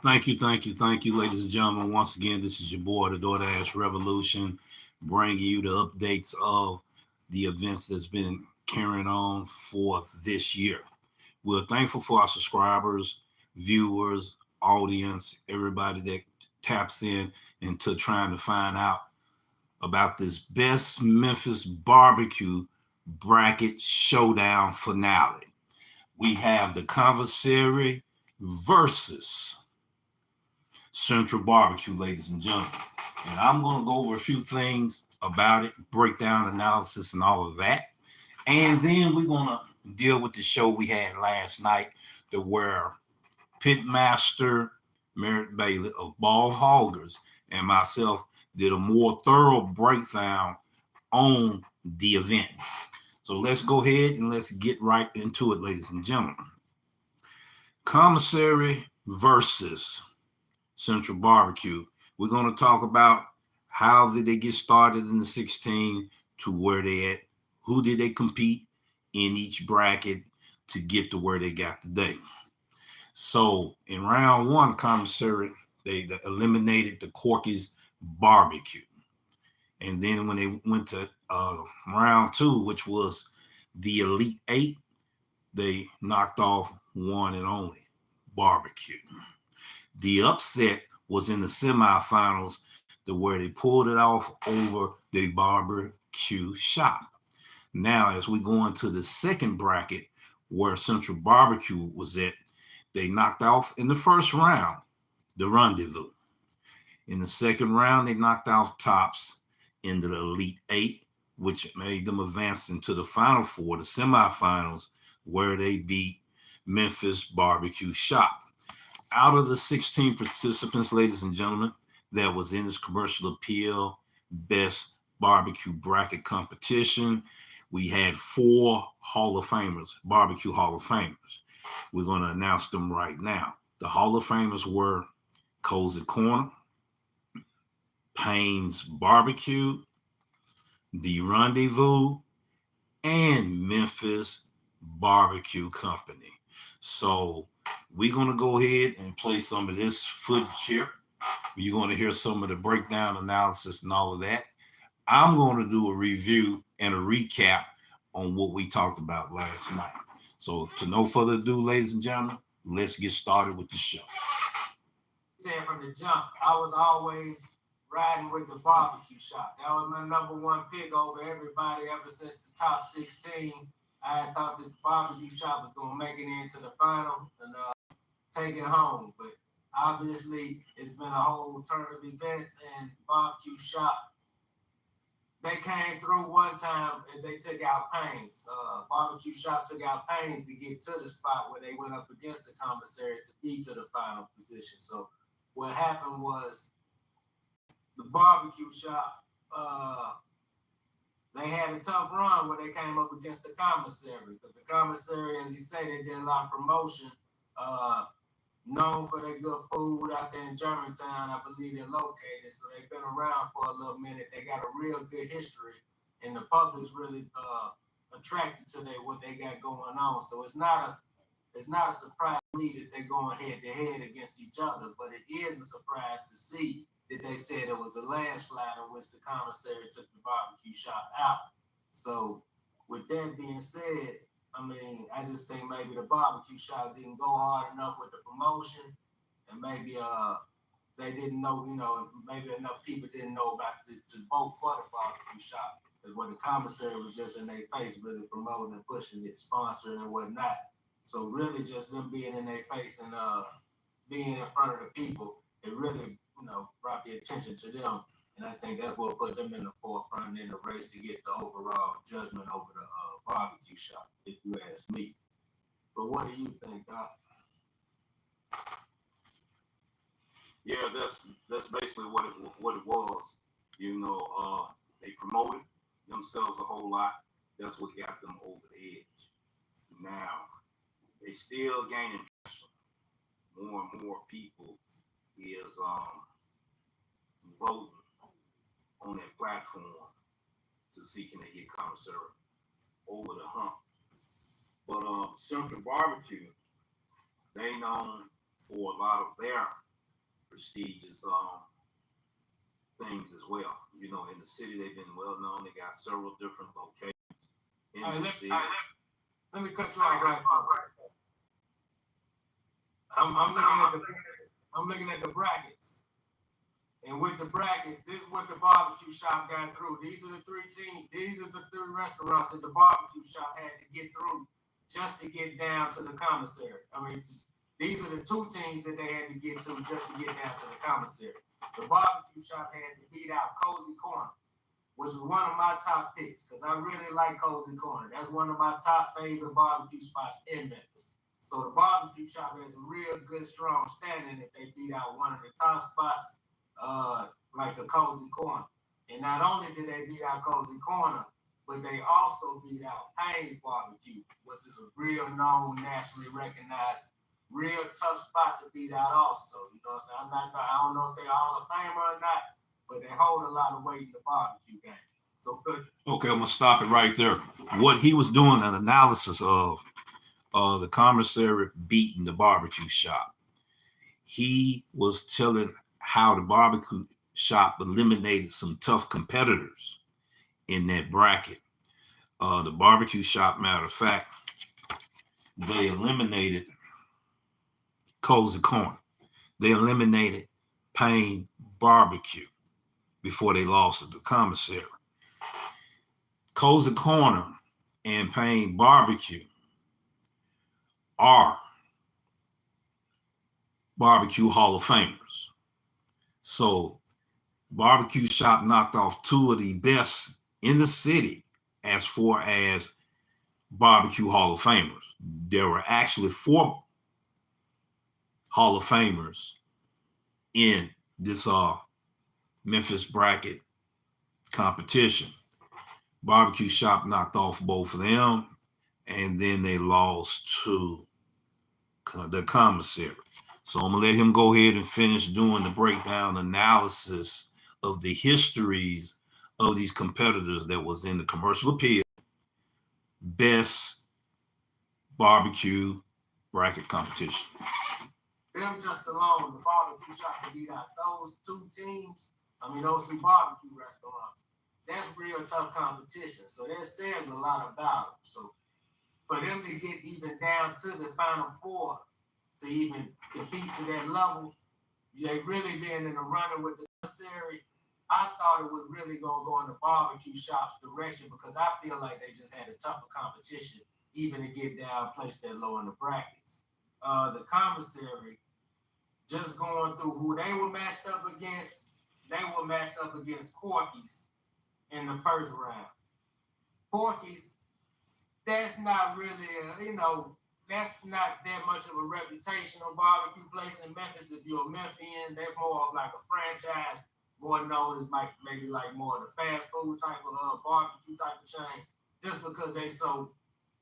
Thank you, ladies and gentlemen. Once again, this is your boy, the Doordash Revolution, bringing you the updates of the events that's been carrying on for this year. We're thankful for our subscribers, viewers, audience, everybody that taps in into trying to find out about this best Memphis barbecue bracket showdown finale. We have the Commissary versus Central BBQ, ladies and gentlemen. And I'm going to go over a few things about it, breakdown analysis and all of that. And then we're going to deal with the show we had last night, to where Pitmaster Bailey of Ball Hoggers and myself did a more thorough breakdown on the event. So let's go ahead and let's get right into it, ladies and gentlemen. Commissary versus Central BBQ. We're going to talk about how did they get started in the 16 to where they at, who did they compete in each bracket to get to where they got today. So in round one, Commissary, they eliminated the Corky's barbecue. And then when they went to round two, which was the Elite Eight, they knocked off one and only barbecue. The upset was in the semifinals, to where they pulled it off over the barbecue shop. Now, as we go into the second bracket, where Central BBQ was at, they knocked off in the first round the Rendezvous. In the second round, they knocked off Tops in the Elite Eight, which made them advance into the Final Four, the semifinals, where they beat Memphis BBQ Shop. Out of the 16 participants, ladies and gentlemen, that was in this commercial appeal best barbecue bracket competition, we had 4 Hall of Famers, barbecue Hall of Famers. We're going to announce them right now. The Hall of Famers were Cozy Corner, Payne's Barbecue, The Rendezvous, and Memphis Barbecue Company. So we're going to go ahead and play some of this footage here. You're going to hear some of the breakdown analysis and all of that. I'm going to do a review and a recap on what we talked about last night. So to no further ado, ladies and gentlemen, let's get started with the show. Said from the jump, I was always riding with the barbecue shop. That was my number one pick over everybody ever since the top 16. I had thought the barbecue shop was going to make it into the final and take it home. But obviously, it's been a whole turn of events, and barbecue shop, they came through one time as they took out Payne's. Barbecue shop took out Payne's to get to the spot where they went up against the Commissary to be to the final position. So what happened was the barbecue shop, they had a tough run when they came up against the Commissary. But the Commissary, as you say, they did a lot of promotion. Known for their good food out there in Germantown, I believe they're located. So they've been around for a little minute. They got a real good history, and the public's really attracted to what they got going on. So it's not a surprise to me that they're going head to head against each other, but it is a surprise to see that they said it was a landslide in which the Commissary took the barbecue shop out. So with that being said, I mean, I just think maybe the barbecue shop didn't go hard enough with the promotion, and maybe they didn't know, maybe enough people didn't know about to vote for the barbecue shop. Because when the Commissary was just in their face, really promoting and pushing it, sponsoring and whatnot. So really just them being in their face and being in front of the people, it really, brought the attention to them. And I think that's what put them in the forefront in the race to get the overall judgment over the barbecue shop, if you ask me. But what do you think, Doc? Yeah, that's basically what it was. They promoted themselves a whole lot. That's what got them over the edge. Now, they still gaining traction. More and more people is voting on that platform to see can they get Commissary over the hump. But Central BBQ, they known for a lot of their prestigious things as well. You know, in the city, they've been well known. They got several different locations in the city. Let me cut you off right now. I'm looking at the brackets. And with the brackets, this is what the barbecue shop got through. These are the three teams. These are the three restaurants that the barbecue shop had to get through just to get down to the commissary. I mean, these are the two teams that they had to get to just to get down to the commissary. The barbecue shop had to beat out Cozy Corner, which was one of my top picks because I really like Cozy Corner. That's one of my top favorite barbecue spots in Memphis. So the barbecue shop has a real good, strong standing if they beat out one of the top spots, like a Cozy Corner. And not only did they beat out Cozy Corner, but they also beat out Payne's Barbecue, which is a real known, nationally recognized, real tough spot to beat out also. You know what I'm saying? I don't know if they're Hall of Famer or not, but they hold a lot of weight in the barbecue game. So okay, I'm gonna stop it right there. What he was doing an analysis of the commissary beating the barbecue shop. He was telling how the barbecue shop eliminated some tough competitors in that bracket. The barbecue shop, matter of fact, they eliminated Cozy Corner. They eliminated Payne Barbecue before they lost to the commissary. Cozy Corner and Payne Barbecue are barbecue Hall of Famers. So barbecue shop knocked off two of the best in the city as far as barbecue Hall of Famers. There were actually 4 Hall of Famers in this Memphis bracket competition. Barbecue shop knocked off both of them, and then they lost to the commissary. So I'm gonna let him go ahead and finish doing the breakdown analysis of the histories of these competitors that was in the commercial appeal best barbecue bracket competition. Them just alone, the barbecue shop to beat out those two teams, those two barbecue restaurants, that's real tough competition. So that says a lot about them. So for them to get even down to the Final Four, to even compete to that level, they really been in the running with the commissary. I thought it would really go in the barbecue shop's direction because I feel like they just had a tougher competition even to get down, placed that low in the brackets. The commissary, just going through who they were matched up against, they were matched up against Corky's in the first round. Corky's, that's not really, that's not that much of a reputational barbecue place in Memphis. If you're a Memphian, they're more of like a franchise, more known as maybe more of the fast food type of barbecue type of chain, just because they so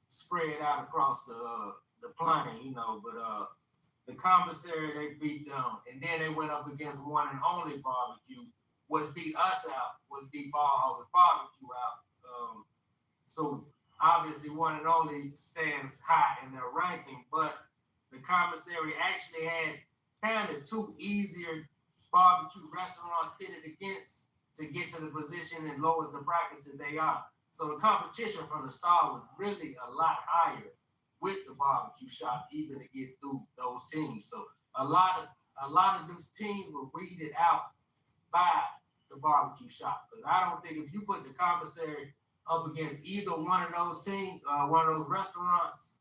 spread out across the planet, But the commissary, they beat them, and then they went up against one and only barbecue, which beat us out, which beat Ball Barbecue out. So obviously one and only stands high in their ranking, but the commissary actually had kind of 2 easier barbecue restaurants pitted against to get to the position and lowers the brackets that they are. So the competition from the start was really a lot higher with the barbecue shop, even to get through those teams. So a lot of those teams were weeded out by the barbecue shop. Because I don't think if you put the commissary up against either one of those teams, one of those restaurants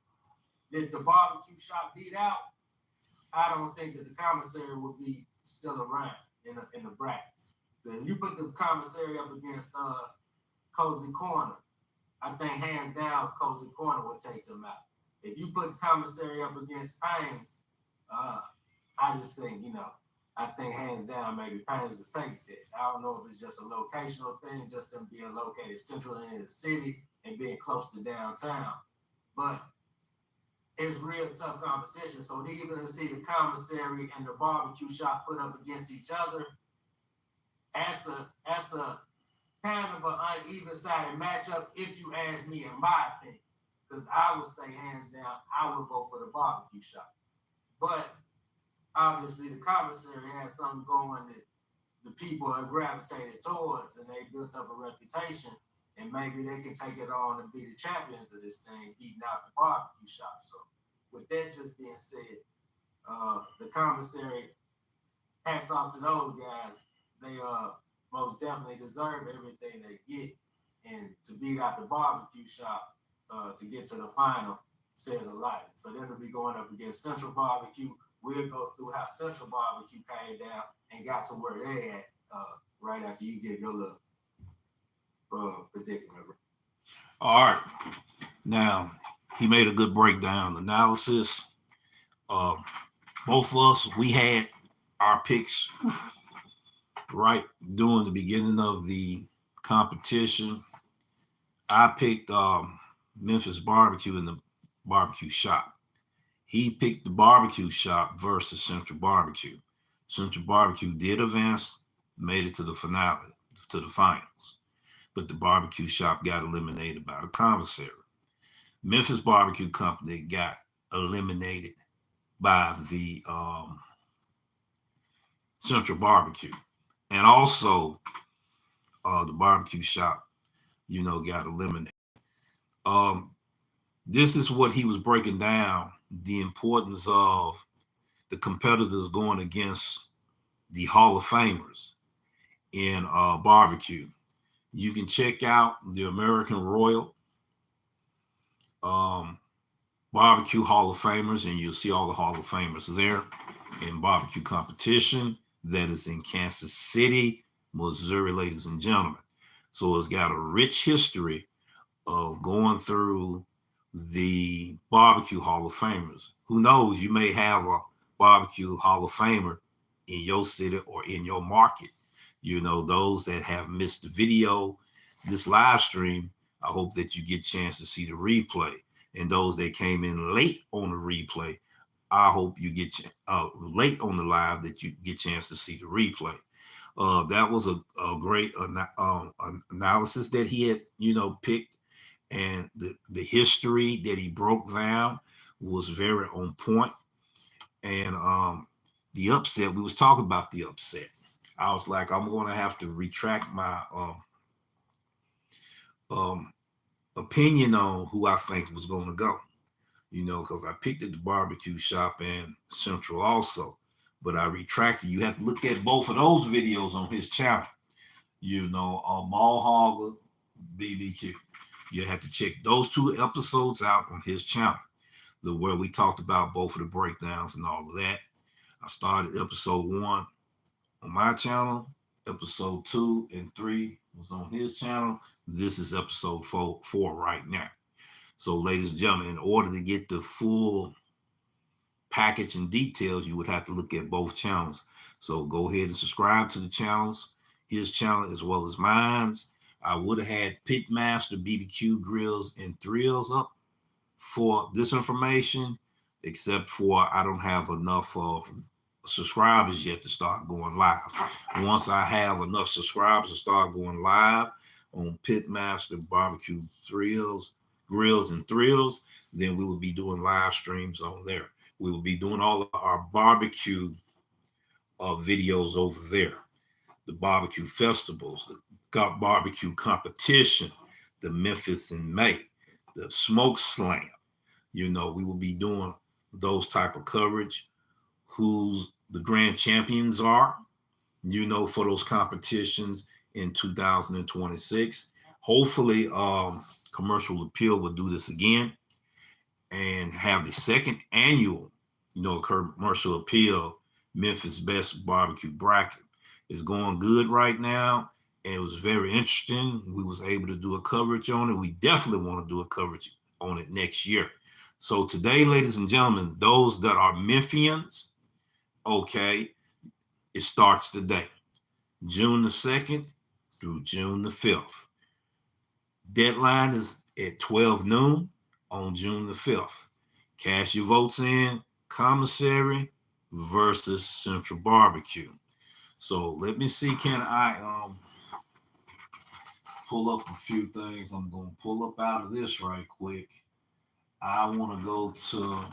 that the barbecue shop beat out, I don't think that the commissary would be still around in the brackets. But if you put the commissary up against Cozy Corner, I think hands down Cozy Corner would take them out. If you put the commissary up against Payne's, I just think, I think hands down maybe Payne's would take that. I don't know if it's just a locational thing, just them being located centrally in the city and being close to downtown. But it's real tough competition. So then you're gonna see the commissary and the barbecue shop put up against each other. That's a kind of an uneven sided matchup, if you ask me, in my opinion. Because I would say hands down, I would go for the barbecue shop. But obviously the commissary has something going that the people are gravitated towards, and they built up a reputation, and maybe they can take it on and be the champions of this thing, beating out the barbecue shop. So with that just being said, the commissary, hats off to those guys. They most definitely deserve everything they get, and to beat out the barbecue shop to get to the final says a lot. For them to be going up against Central BBQ, we'll go through how Central BBQ came down and got to where they at right after you give your little predicament. All right. Now, he made a good breakdown analysis. Both of us, we had our picks right during the beginning of the competition. I picked Memphis BBQ in the barbecue shop. He picked the barbecue shop versus Central BBQ. Central BBQ did advance, made it to the finale, to the finals, but the barbecue shop got eliminated by the commissary. Memphis BBQ Company got eliminated by the Central BBQ, and also the barbecue shop, got eliminated. This is what he was breaking down, the importance of the competitors going against the Hall of Famers in barbecue. You can check out the American Royal Barbecue Hall of Famers, and you'll see all the Hall of Famers there in barbecue competition that is in Kansas City, Missouri, ladies and gentlemen. So it's got a rich history of going through the Barbecue Hall of Famers. Who knows, you may have a Barbecue Hall of Famer in your city or in your market. Those that have missed the video, this live stream, I hope that you get a chance to see the replay. And those that came in late on the replay, I hope you get late on the live that you get a chance to see the replay. That was a great analysis that he had, picked. And the history that he broke down was very on point. And the upset, we was talking about the upset. I was like, I'm going to have to retract my opinion on who I think was going to go, because I picked at the barbecue shop and Central also, but I retracted. You have to look at both of those videos on his channel, Mall Hogger BBQ. You have to check those 2 episodes out on his channel, where we talked about both of the breakdowns and all of that. I started episode 1 on my channel. Episode 2 and 3 was on his channel. This is episode 4 right now. So, ladies and gentlemen, in order to get the full package and details, you would have to look at both channels. So go ahead and subscribe to the channels, his channel as well as mine. I would have had Pitmaster BBQ Grills and Thrills up for this information, except for I don't have enough subscribers yet to start going live. Once I have enough subscribers to start going live on Pitmaster Barbecue Thrills, Grills and Thrills, then we will be doing live streams on there. We will be doing all of our barbecue videos over there. The barbecue festivals, the barbecue competition, the Memphis in May, the smoke slam. We will be doing those type of coverage, who the grand champions are, for those competitions in 2026. Hopefully, Commercial Appeal will do this again and have the second annual, Commercial Appeal Memphis Best Barbecue Bracket. Is going good right now, and it was very interesting. We was able to do a coverage on it. We definitely want to do a coverage on it next year. So today, ladies and gentlemen, those that are Memphians, okay, it starts today, June the 2nd through June the 5th. Deadline is at 12 noon on June the 5th. Cast your votes in. Commissary versus Central BBQ. So let me see, can I pull up a few things? I'm going to pull up out of this right quick. I want to go to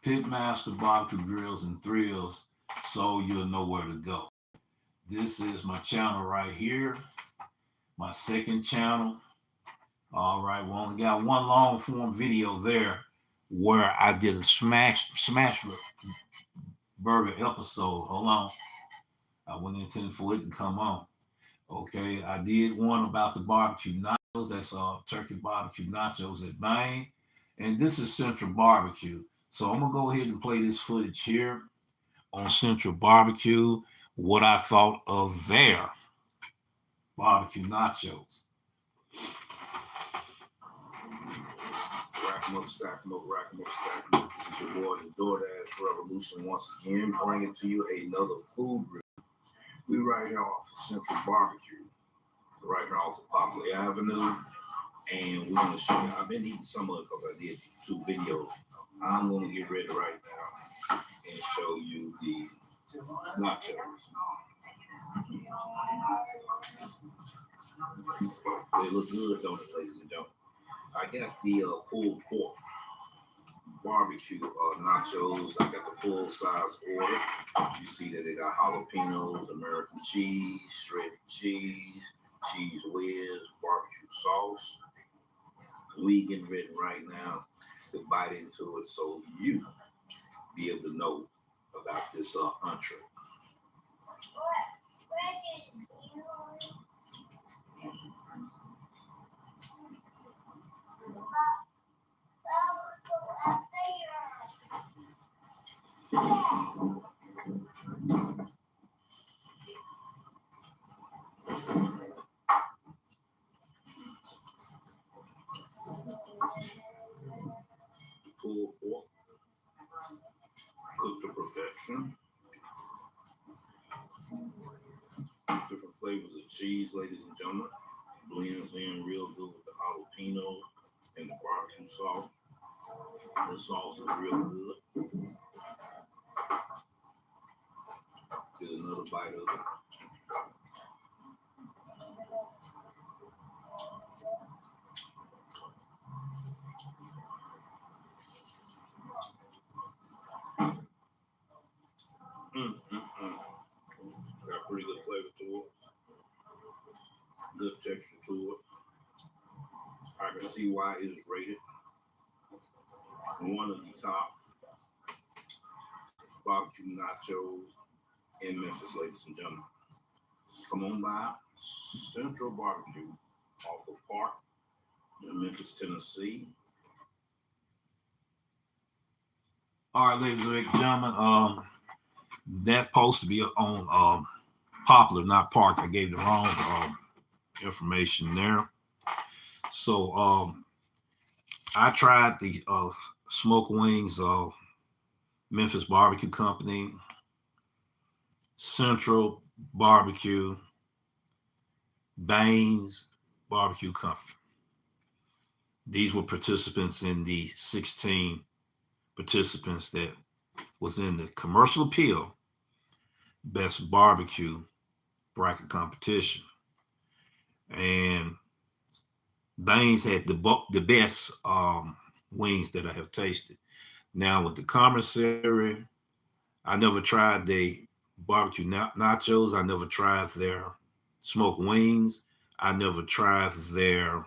Pitmaster BBQ Grills and Thrills so you'll know where to go. This is my channel right here, my second channel. All right, we only got one long form video there where I did a smash burger episode. Hold on. I went intending for it to come on. Okay, I did one about the barbecue nachos. That's turkey barbecue nachos at Bang. And this is Central BBQ. So I'm going to go ahead and play this footage here on Central BBQ, what I thought of their barbecue nachos. Rack them up, stack them up, rack them up, stack them up. This is your boy, the Doordash Revolution, once again, bringing to you another food review. We right here off of Central BBQ, right here off of Poplar Avenue, and we're going to show you. I've been eating some of it because I did 2 videos. I'm going to get ready right now and show you the nachos. They look good, don't they, ladies and gentlemen? I got the pulled pork barbecue nachos. I got the full size order. You see that they got jalapenos, American cheese, shredded cheese, cheese whiz, barbecue sauce. We getting ready right now to bite into it so you be able to know about this entree. Pulled pork, cooked to perfection. Different flavors of cheese, ladies and gentlemen. Blends in real good with the jalapenos and the barbecue sauce. The sauce is real good. Get another bite of it. Got pretty good flavor to it. Good texture to it. I can see why it is rated one of the top barbecue nachos in Memphis, ladies and gentlemen. Come on by Central BBQ off of Park in Memphis, Tennessee. All right, ladies and gentlemen, that's supposed to be on Poplar, not Park. I gave the wrong information there. So I tried the smoke wings of Memphis Barbecue Company, Central BBQ, Baines Barbecue Company. These were participants in the 16 participants that was in the commercial appeal best barbecue bracket competition. And Baines had the best wings that I have tasted. Now with the Commissary, I never tried the barbecue nachos. I never tried their smoked wings. I never tried their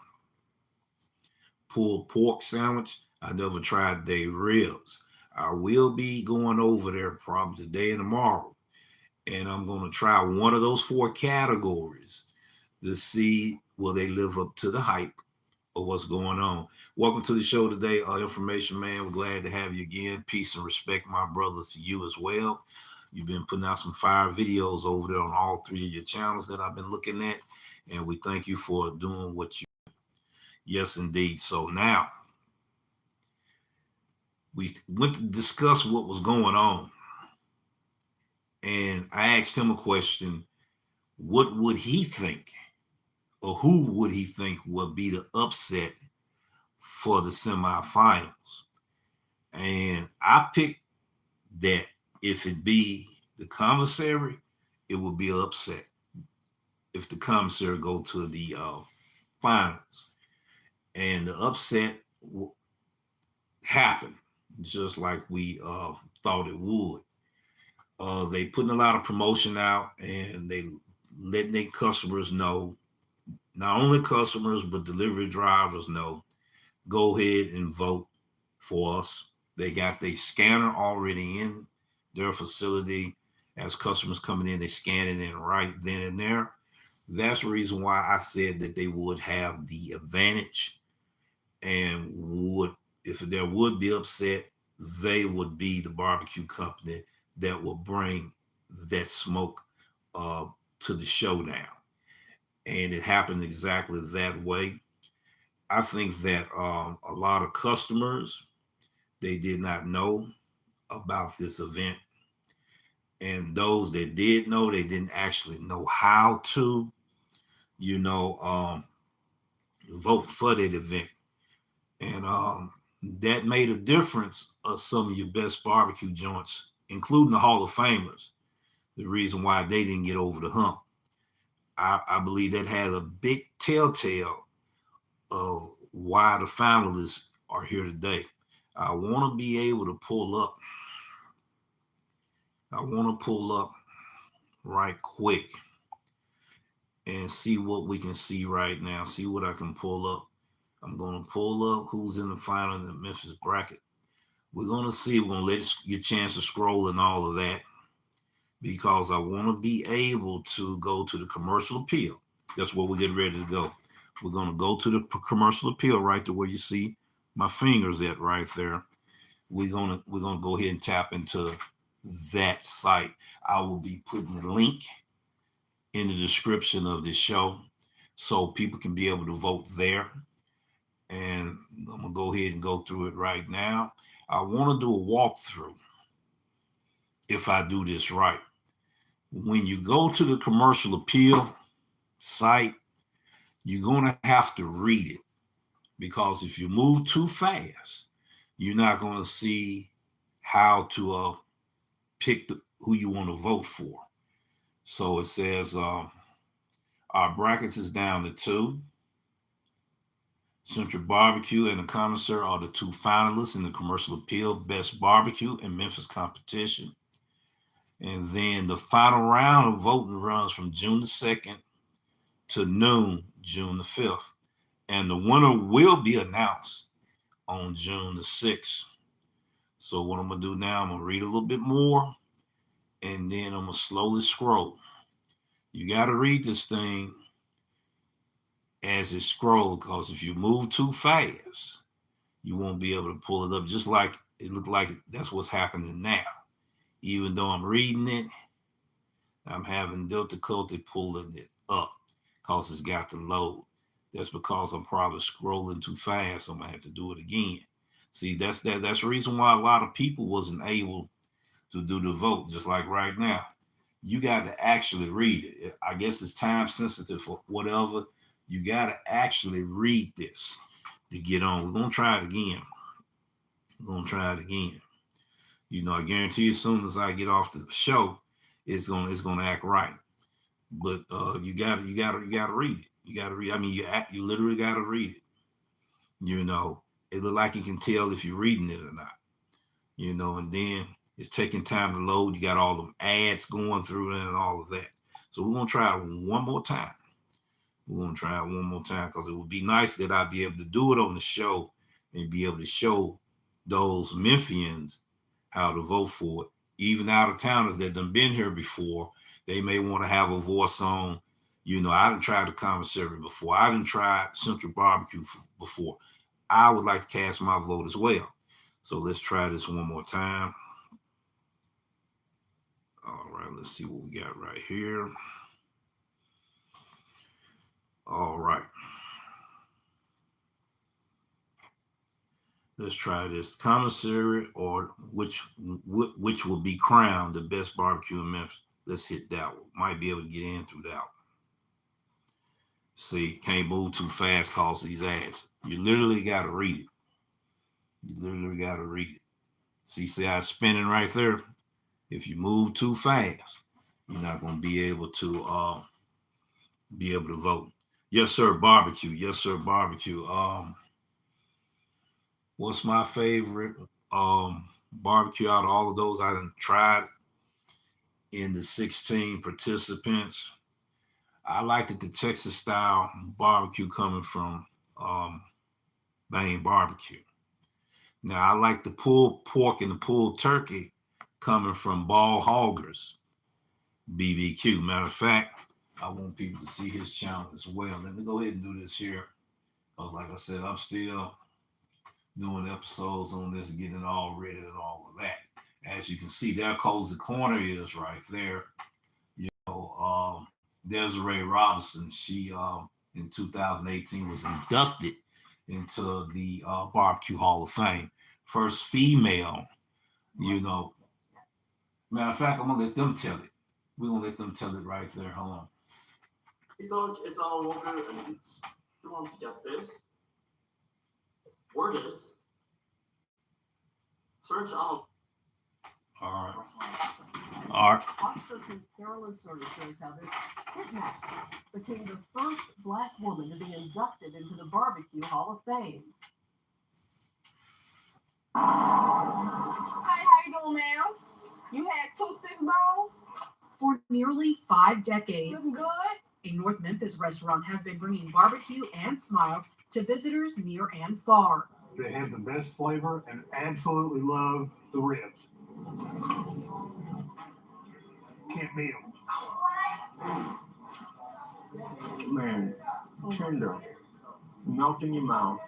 pulled pork sandwich. I never tried their ribs. I will be going over there probably today and tomorrow, and I'm going to try one of those 4 categories to see will they live up to the hype of what's going on. Welcome to the show today, Information Man. We're glad to have you again. Peace and respect, my brothers, to you as well. You've been putting out some fire videos over there on all 3 of your channels that I've been looking at, and we thank you for doing what you do. Yes, indeed. So now we went to discuss what was going on, and I asked him a question. What would he think, or who would he think would be the upset for the semifinals. And I picked that if it be the commissary, it would be an upset if the commissary go to the finals. And the upset happened just like we thought it would. They putting a lot of promotion out, and they letting their customers know, not only customers but delivery drivers know, go ahead and vote for us. They got their scanner already in their facility. As customers coming in, they scan it in right then and there. That's the reason why I said that they would have the advantage, and would, if there would be upset, they would be the barbecue company that will bring that smoke to the showdown. And it happened exactly that way. I think that a lot of customers, they did not know about this event. And those that did know, they didn't actually know how to, vote for that event. And that made a difference of some of your best barbecue joints, including the Hall of Famers. The reason why they didn't get over the hump. I believe that has a big telltale of why the finalists are here today. I want to be able to pull up. I want to pull up right quick and see what we can see right now. See what I can pull up. I'm going to pull up who's in the final in the Memphis bracket. We're going to see. We're going to let you get a chance to scroll and all of that, because I want to be able to go to the commercial appeal. That's where we're getting ready to go. We're going to go to the commercial appeal right to where you see my fingers at right there. We're gonna go ahead and tap into that site. I will be putting the link in the description of this show so people can be able to vote there. And I'm gonna go ahead and go through it right now. I want to do a walkthrough if I do this right. When you go to the commercial appeal site, you're gonna have to read it, because if you move too fast, you're not gonna see how to pick who you want to vote for. So it says our brackets is down to 2. Central BBQ and the Commissary are the 2 finalists in the commercial appeal Best Barbecue and Memphis competition. And then the final round of voting runs from June the 2nd to noon, June the 5th. And the winner will be announced on June the 6th. So what I'm going to do now, I'm going to read a little bit more, and then I'm going to slowly scroll. You got to read this thing as it scrolls, because if you move too fast, you won't be able to pull it up. Just like it looked like that's what's happening now. Even though I'm reading it, I'm having difficulty pulling it up because it's got to load. That's because I'm probably scrolling too fast. I'm gonna have to do it again. See, that's the reason why a lot of people wasn't able to do the vote. Just like right now, you got to actually read it. I guess it's time sensitive for whatever. You got to actually read this to get on. We're gonna try it again. I guarantee you, as soon as I get off the show, it's gonna act right. But you gotta read it. You gotta read. I mean, you literally gotta read it. It look like you can tell if you're reading it or not. And then it's taking time to load. You got all the ads going through it and all of that. So we're gonna try it one more time. Because it would be nice that I'd be able to do it on the show and be able to show those Memphians how to vote for it. Even out of towners that done been here before, they may want to have a voice on. I done tried the commissary before. I done tried Central BBQ before. I would like to cast my vote as well. So let's try this one more time. All right, let's see what we got right here. All right. Let's try this. Commissary, or which will be crowned the best barbecue in Memphis. Let's hit that one. Might be able to get in through that one. See, can't move too fast cause these ads. You literally got to read it. You literally got to read it. See how it's spinning right there? If you move too fast, you're not going to be able to vote. Yes, sir, barbecue. Yes, sir, barbecue. What's my favorite barbecue out of all of those I done tried in the 16 participants? I liked it, the Texas style barbecue coming from Maine Barbecue. Now I like the pulled pork and the pulled turkey coming from Ball Hoggers BBQ. Matter of fact, I want people to see his channel as well. Let me go ahead and do this here. Because like I said, I'm still doing episodes on this, getting it all ready and all of that. As you can see, there Cozy Corner is right there. You know, Desiree Robinson, she in 2018 was inducted into the Barbecue Hall of Fame. First female, you know. Matter of fact, I'm gonna let them tell it. We're gonna let them tell it right there. Hold on. Idag är all over and you want to get this. Or this. Search out. All right. All right. Oxford's Carolyn Surrey shows how this Pitmaster became the first Black woman to be inducted into the Barbecue Hall of Fame. Hey, how you doing, ma'am? You had 2 6 bowls? For nearly 5 decades, Looking good? a North Memphis restaurant has been bringing barbecue and smiles to visitors near and far. They have the best flavor and absolutely love the ribs. Can't beat them. Man, tender. Melt in your mouth.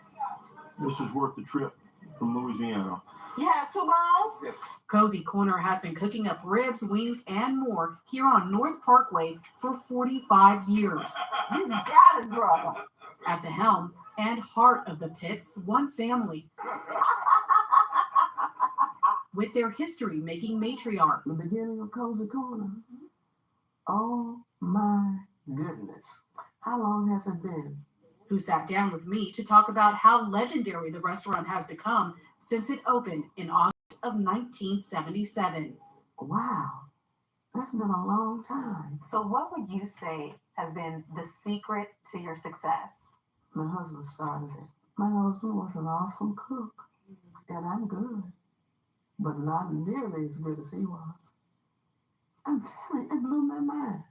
This is worth the trip from Louisiana. You had 2 bowls? Yes. Cozy Corner has been cooking up ribs, wings, and more here on North Parkway for 45 years. You got it, brother. At the helm and heart of the Pitts, one family. With their history-making matriarch. The beginning of Cozy Corner. Oh my goodness. How long has it been? Who sat down with me to talk about how legendary the restaurant has become since it opened in August of 1977. Wow, that's been a long time. So what would you say has been the secret to your success? My husband started it. My husband was an awesome cook, and I'm good, but not nearly as good as he was. I'm telling you, it blew my mind.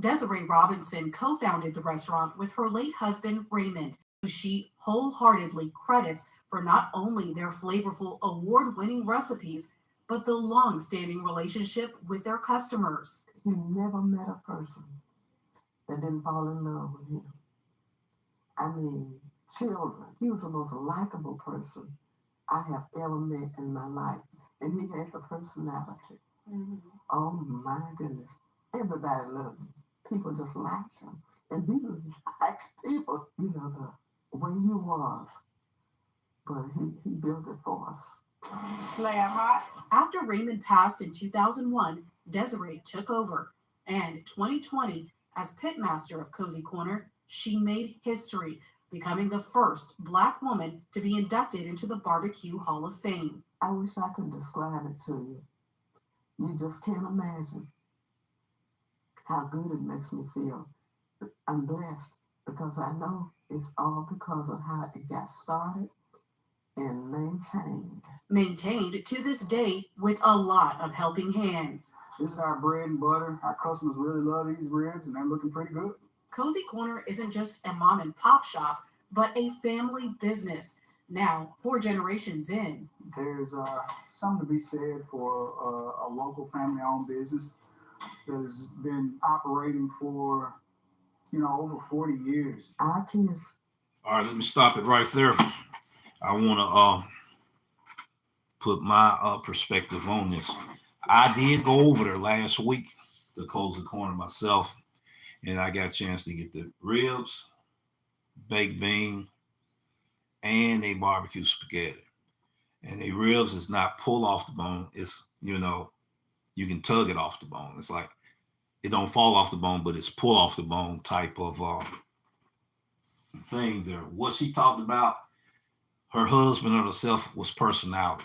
Desiree Robinson co-founded the restaurant with her late husband, Raymond, who she wholeheartedly credits for not only their flavorful award-winning recipes, but the long-standing relationship with their customers. He never met a person that didn't fall in love with him. I mean, children. He was the most likable person I have ever met in my life. And he had the personality. Mm-hmm. Oh my goodness. Everybody loved him. People just liked him. And he liked people, you know, the way he was. But he built it for us. Slam hot. After Raymond passed in 2001, Desiree took over. And in 2020, as pitmaster of Cozy Corner, she made history, becoming the first Black woman to be inducted into the Barbecue Hall of Fame. I wish I could describe it to you. You just can't imagine how good it makes me feel. I'm blessed because I know it's all because of how it got started and maintained. Maintained to this day with a lot of helping hands. This is our bread and butter. Our customers really love these ribs and they're looking pretty good. Cozy Corner isn't just a mom and pop shop, but a family business. Now, 4 generations in. There's something to be said for a local family-owned business that has been operating for, over 40 years. Our kids. All right, let me stop it right there. I want to put my perspective on this. I did go over there last week to Cozy Corner myself, and I got a chance to get the ribs, baked bean, and a barbecue spaghetti. And the ribs is not pull off the bone. It's, you can tug it off the bone. It's like, it don't fall off the bone, but it's pull off the bone type of thing there. What she talked about, her husband and herself, was personality.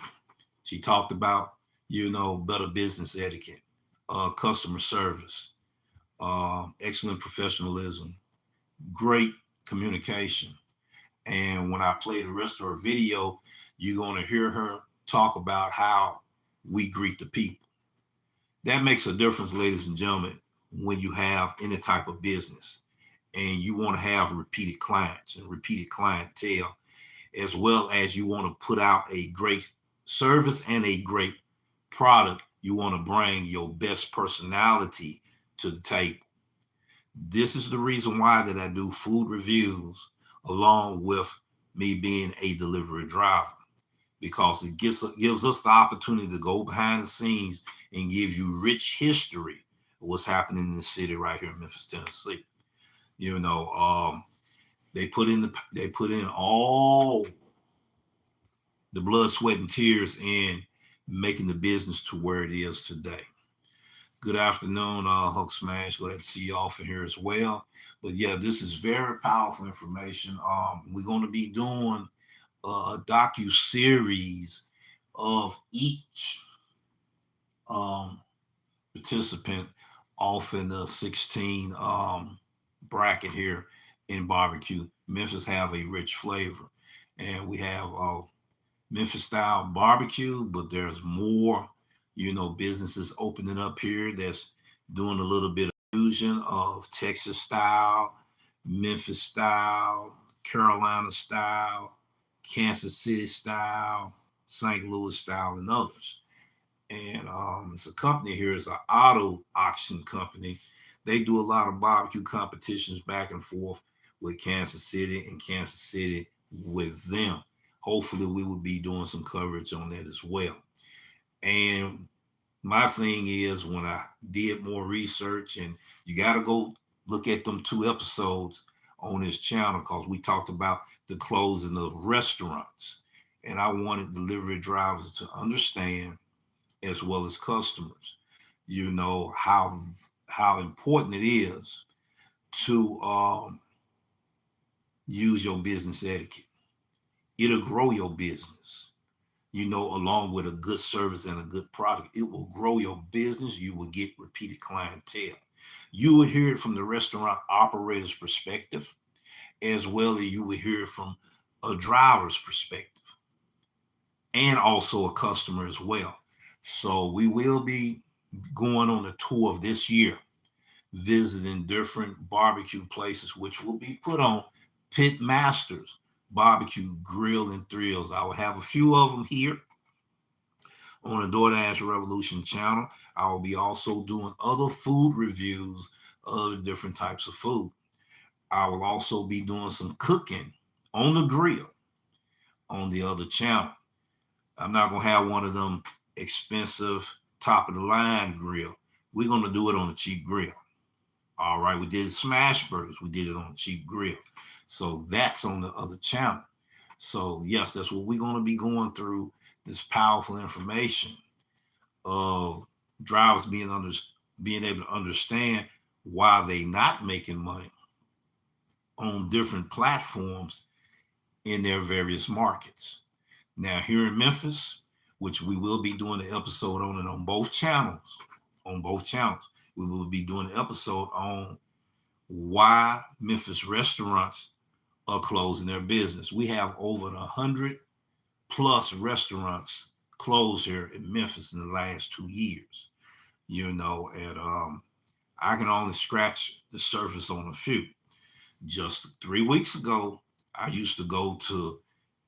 She talked about, better business etiquette, customer service, excellent professionalism, great communication. And when I play the rest of her video, you're going to hear her talk about how we greet the people. That makes a difference, ladies and gentlemen, when you have any type of business and you want to have repeated clients and repeated clientele, as well as you want to put out a great service and a great product. You want to bring your best personality to the table. This is the reason why that I do food reviews along with me being a delivery driver, because it gives us the opportunity to go behind the scenes and give you rich history of what's happening in the city right here in Memphis, Tennessee. They put in all the blood, sweat, and tears in making the business to where it is today. Good afternoon, Hulk Smash. Glad to see you off in here as well. But yeah, this is very powerful information. We're going to be doing a docu-series of each participant off in the 16 bracket here in barbecue. Memphis have a rich flavor, and we have Memphis style barbecue, but there's more, businesses opening up here that's doing a little bit of fusion of Texas style, Memphis style, Carolina style, Kansas City style, St. Louis style, and others. And it's a company here, it's an auto auction company. They do a lot of barbecue competitions back and forth with Kansas City and Kansas City with them. Hopefully we will be doing some coverage on that as well. And my thing is, when I did more research, and you got to go look at them 2 episodes on this channel, because we talked about the closing of restaurants. And I wanted delivery drivers to understand, as well as customers, how important it is to use your business etiquette. It'll grow your business, along with a good service and a good product. It will grow your business. You will get repeated clientele. You would hear it from the restaurant operator's perspective, as well as you would hear it from a driver's perspective, and also a customer as well. So we will be going on a tour of this year, visiting different barbecue places, which will be put on Pitmaster's BBQ Grill and Thrills. I will have a few of them here on the Doordash Revolution channel. I will be also doing other food reviews of different types of food. I will also be doing some cooking on the grill on the other channel. I'm not going to have one of them expensive top of the line grill. We're going to do it on a cheap grill. All right, we did smash burgers. We did it on a cheap grill. So that's on the other channel. So yes, that's what we're going to be going through, this powerful information of drivers being able to understand why they not making money on different platforms in their various markets. Now here in Memphis, which we will be doing an episode on it on both channels, we will be doing an episode on why Memphis restaurants are closing their business. We have over 100 plus restaurants closed here in Memphis in the last 2 years, and I can only scratch the surface on a few. Just 3 weeks ago, I used to go to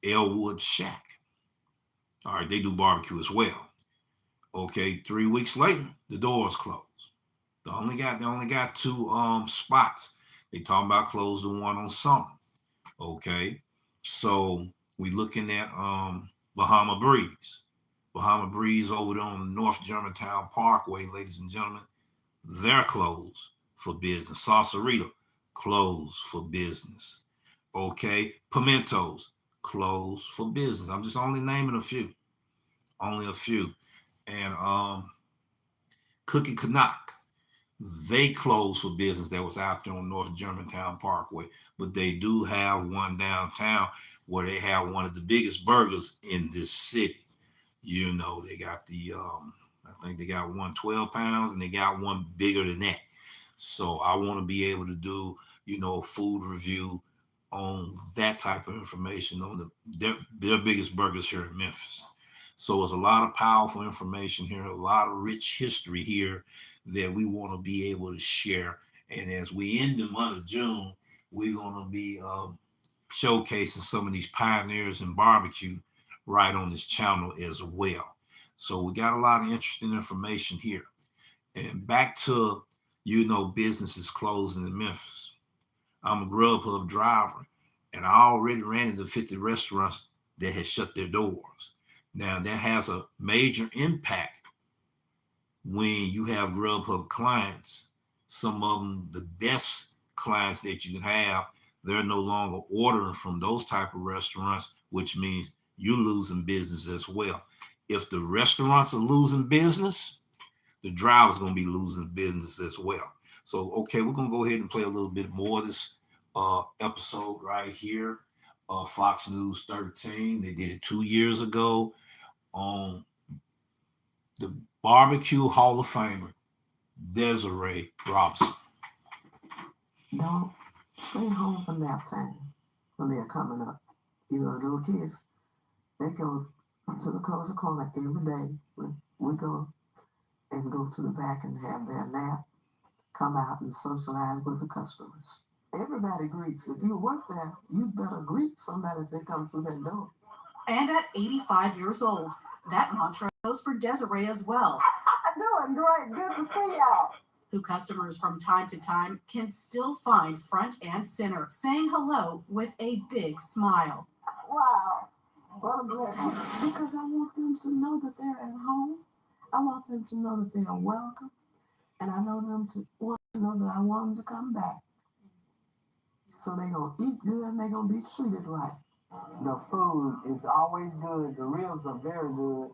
Elwood Shack. All right, they do barbecue as well. Okay, 3 weeks later, the doors closed. They only got 2 spots. They talking about close the one on Summer. Okay, so we looking at Bahama Breeze. Bahama Breeze over there on North Germantown Parkway, ladies and gentlemen, they're closed for business. Saucerito, closed for business. Okay, Pimentos, closed for business. I'm just only naming a few. Only a few. And Cookie Canuck, They closed for business that was out there on North Germantown Parkway, but they do have one downtown where they have one of the biggest burgers in this city. You know, they got the, I think they got one 12 pounds and they got one bigger than that. So I want to be able to do, you know, a food review on that type of information on their biggest burgers here in Memphis. So it's a lot of powerful information here, a lot of rich history here that we want to be able to share. And as we end the month of June, we're going to be showcasing some of these pioneers in barbecue right on this channel as well. So we got a lot of interesting information here. And back to, you know, businesses closing in Memphis. I'm a Grubhub driver, and I already ran into 50 restaurants that had shut their doors. Now, that has a major impact when you have Grubhub clients. Some of them, the best clients that you can have, they're no longer ordering from those type of restaurants, which means you're losing business as well. If the restaurants are losing business, the driver's going to be losing business as well. So, okay, we're going to go ahead and play a little bit more of this episode right here. Fox News 13, they did it 2 years ago on the Barbecue Hall of Famer, Desiree Robinson. Don't stay home for nap time when they're coming up. You know, little kids, they go to the cozy corner every day when we go and go to the back and have their nap, come out and socialize with the customers. Everybody greets. If you work there, you better greet somebody as they come through that door. And at 85 years old, that mantra goes for Desiree as well. Doing great. Good to see y'all. Who customers from time to time can still find front and center, saying hello with a big smile. Wow. What a blessing. Because I want them to know that they're at home. I want them to know that they are welcome. And I know them to want to know that I want them to come back. So they're going to eat good and they're going to be treated right. The food is always good. The ribs are very good.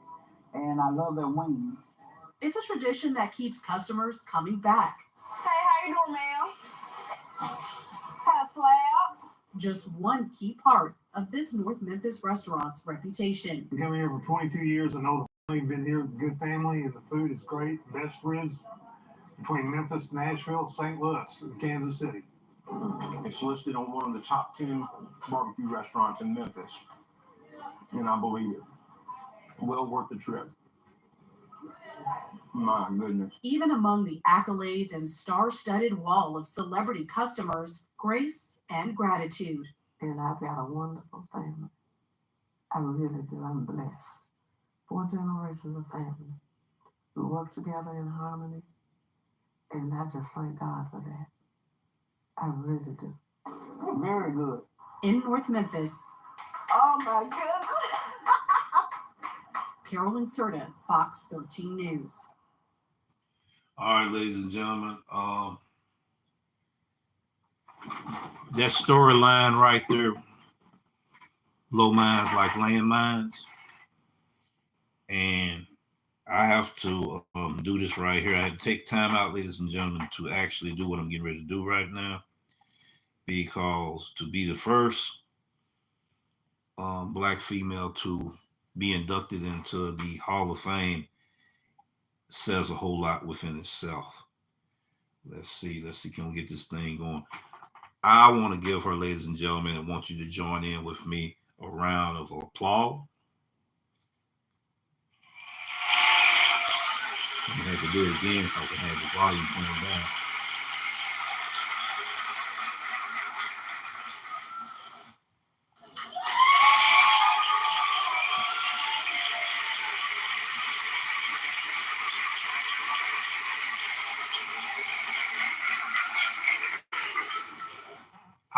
And I love their wings. It's a tradition that keeps customers coming back. Hey, how you doing, ma'am? Have a slab? Just one key part of this North Memphis restaurant's reputation. I've been coming here for 22 years. I know the family, been here, good family, and the food is great. Best ribs between Memphis, Nashville, St. Louis, and Kansas City. It's listed on one of the top 10 barbecue restaurants in Memphis. And I believe it. Well worth the trip. My goodness. Even among the accolades and star-studded wall of celebrity customers, grace and gratitude. And I've got a wonderful family. I really do. I'm blessed. 4 generations of family who work together in harmony. And I just thank God for that. I really do. Very good. In North Memphis, Oh, my goodness. Carolyn Serta, Fox 13 News. All right, ladies and gentlemen, that storyline right there, blow minds like landmines. And I have to do this right here. I had to take time out, ladies and gentlemen, to actually do what I'm getting ready to do right now. Because to be the first Black female to be inducted into the Hall of Fame says a whole lot within itself. Let's see, can we get this thing going? I want to give her, ladies and gentlemen, I want you to join in with me, a round of applause. I'm gonna have to do it again so I can have the volume turned down.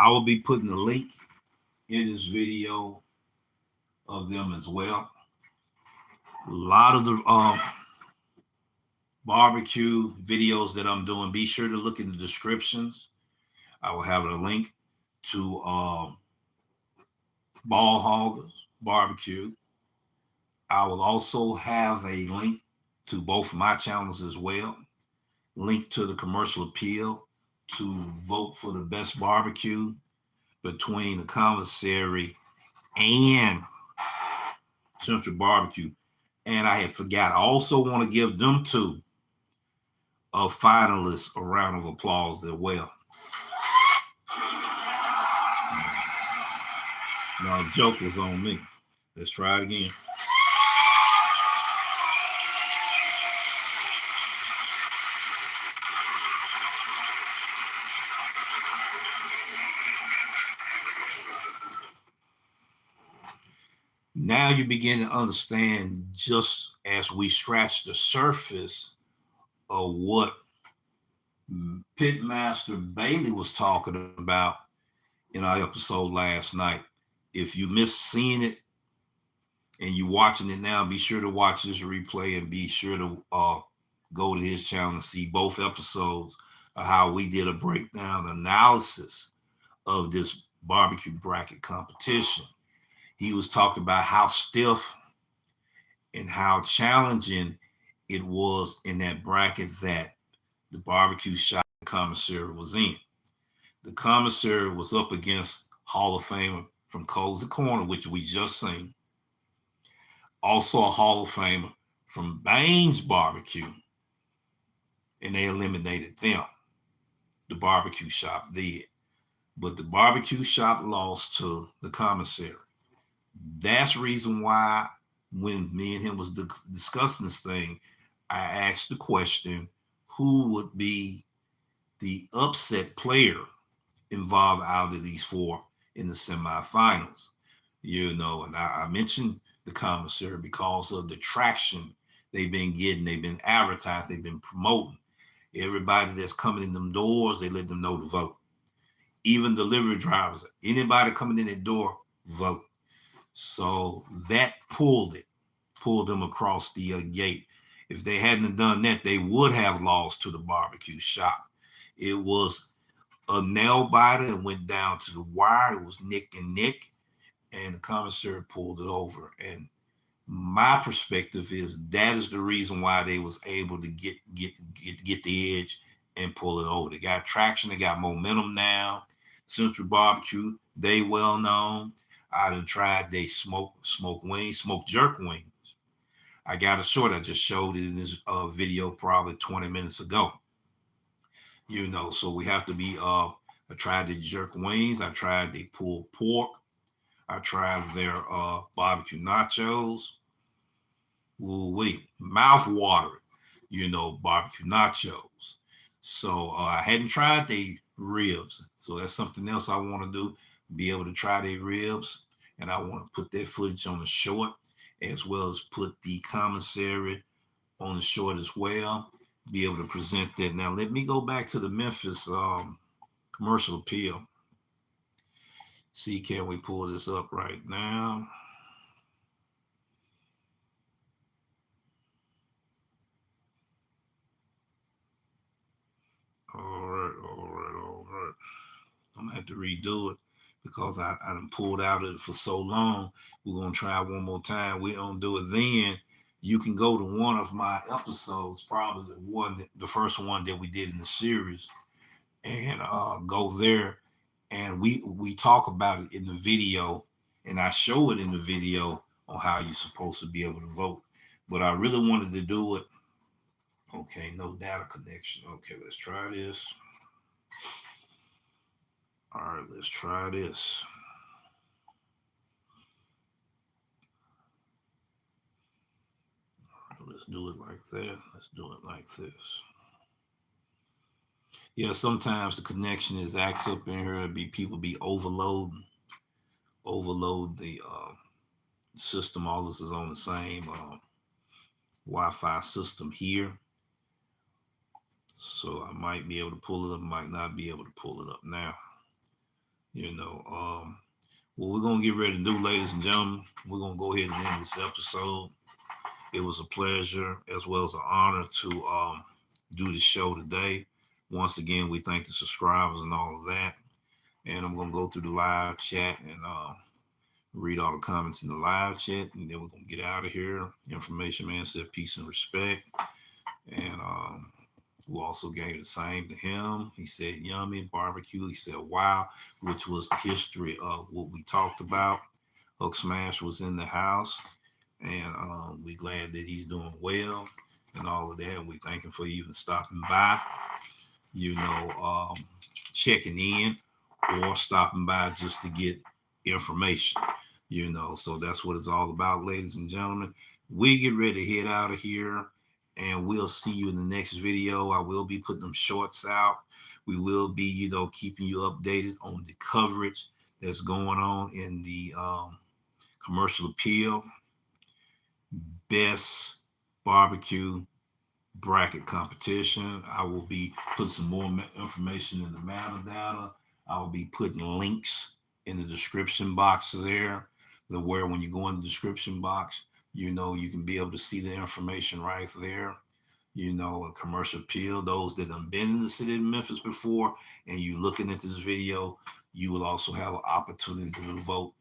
I will be putting a link in this video of them as well. A lot of the barbecue videos that I'm doing, be sure to look in the descriptions. I will have a link to Ball Hoggers Barbecue. I will also have a link to both of my channels as well. link to the commercial appeal to vote for the best barbecue between the Commissary and Central BBQ. And I had forgot, I also want to give them two finalists a round of applause as well. No, joke was on me. Let's try it again. Now you begin to understand, just as we scratch the surface of what Pitmaster Bailey was talking about in our episode last night. If you missed seeing it and you're watching it now, be sure to watch this replay and be sure to go to his channel and see both episodes of how we did a breakdown analysis of this barbecue bracket competition. He was talking about how stiff and how challenging it was in that bracket that the barbecue shop Commissary was in. The Commissary was up against Hall of Famer from Cozy Corner, which we just seen. Also a Hall of Famer from Baines Barbecue, and they eliminated them. The barbecue shop did. But the barbecue shop lost to the Commissary. That's the reason why when me and him was discussing this thing, I asked the question, who would be the upset player involved out of these four in the semifinals? You know, and I mentioned the Commissary because of the traction they've been getting. They've been advertised, they've been promoting. Everybody that's coming in them doors, they let them know to vote. Even delivery drivers, anybody coming in the door, vote. So that pulled them across the gate. If they hadn't done that, they would have lost to the barbecue shop. It was a nail biter and went down to the wire. It was neck and neck, and the Commissary pulled it over. And my perspective is that is the reason why they was able to get the edge and pull it over. They got traction, they got momentum now. Central BBQ, they well known. I done tried they smoke wings, smoke jerk wings. I got a short, I just showed it in this video probably 20 minutes ago. You know, so we have to be, I tried the jerk wings, I tried the pulled pork, I tried their barbecue nachos. Ooh-wee, mouth watering, you know, barbecue nachos. So I hadn't tried the ribs. So that's something else I want to do, be able to try the ribs. And I want to put that footage on the short, as well as put the Commissary on the short as well, be able to present that. Now, let me go back to the Memphis commercial appeal. See, can we pull this up right now? All right. I'm gonna have to redo it because I done pulled out of it for so long. We're gonna try one more time. We don't do it then. You can go to one of my episodes, probably the first one that we did in the series, and go there, and we talk about it in the video, and I show it in the video on how you're supposed to be able to vote. But I really wanted to do it. Okay, no data connection. Okay, let's try this. All right, let's try this. All right, let's do it like that. Let's do it like this. Yeah, sometimes the connection is acts up in here. People be overload the system. All this is on the same Wi-Fi system here. So I might be able to pull it up, might not be able to pull it up now. You know, what we're going to get ready to do, ladies and gentlemen, we're going to go ahead and end this episode. It was a pleasure as well as an honor to do the show today. Once again, we thank the subscribers and all of that. And I'm going to go through the live chat and read all the comments in the live chat. And then we're going to get out of here. Information Man said peace and respect. And We also gave the same to him. He said yummy barbecue. He said wow, which was the history of what we talked about. Hook Smash was in the house, and we glad that he's doing well and all of that. We thank him for even stopping by, checking in or stopping by just to get information, So that's what it's all about, ladies and gentlemen. We get ready to head out of here, and we'll see you in the next video. I will be putting them shorts out. We will be, keeping you updated on the coverage that's going on in the commercial appeal best barbecue bracket competition. I will be putting some more information in the metadata. I will be putting links in the description box there, where when you go in the description box, you can be able to see the information right there. A commercial appeal. Those that have been in the city of Memphis before and you looking at this video, you will also have an opportunity to vote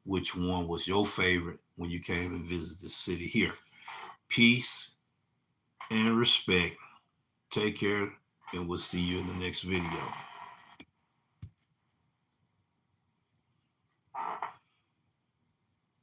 which one was your favorite when you came and visit the city here. Peace and respect. Take care, and we'll see you in the next video.